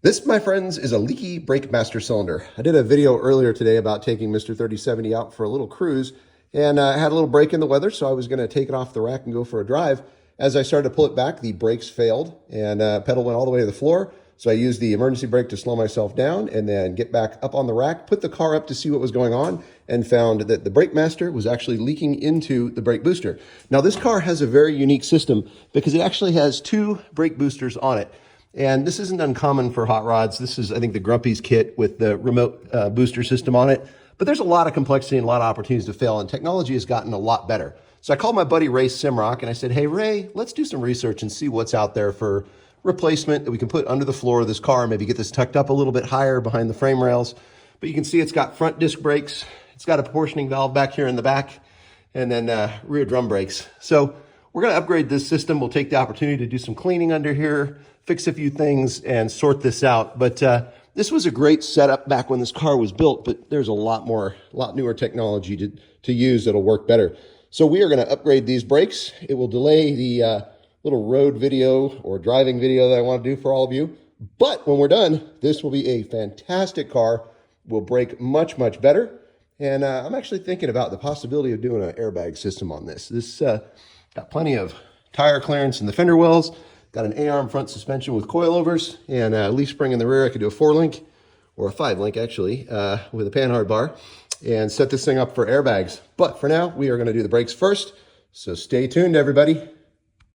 This, my friends, is a leaky brake master cylinder. I did a video earlier today about taking Mr. 3070 out for a little cruise, and I had a little break in the weather, so I was going to take it off the rack and go for a drive. As I started to pull it back, the brakes failed, and pedal went all the way to the floor. So I used the emergency brake to slow myself down and then get back up on the rack, put the car up to see what was going on, and found that the brake master was actually leaking into the brake booster. Now, this car has a very unique system because it actually has two brake boosters on it. And this isn't uncommon for hot rods. This is, I think, the Grumpy's kit with the remote booster system on it. But there's a lot of complexity and a lot of opportunities to fail, and technology has gotten a lot better. So I called my buddy Ray Simrock and I said, hey, Ray, let's do some research and see what's out there for replacement that we can put under the floor of this car, maybe get this tucked up a little bit higher behind the frame rails. But you can see it's got front disc brakes. It's got a proportioning valve back here in the back, and then rear drum brakes. So we're going to upgrade this system. We'll take the opportunity to do some cleaning under here, fix a few things, and sort this out. But this was a great setup back when this car was built, but there's a lot newer technology to use that'll work better. So we are going to upgrade these brakes. It will delay the little road video or driving video that I want to do for all of you. But when we're done, this will be a fantastic car. Will brake much, much better. And I'm actually thinking about the possibility of doing an airbag system on this. This got plenty of tire clearance in the fender wells. Got an A-arm front suspension with coilovers and a leaf spring in the rear. I could do a 4-link or a 5-link actually with a panhard bar and set this thing up for airbags. But for now, we are going to do the brakes first. So stay tuned, everybody.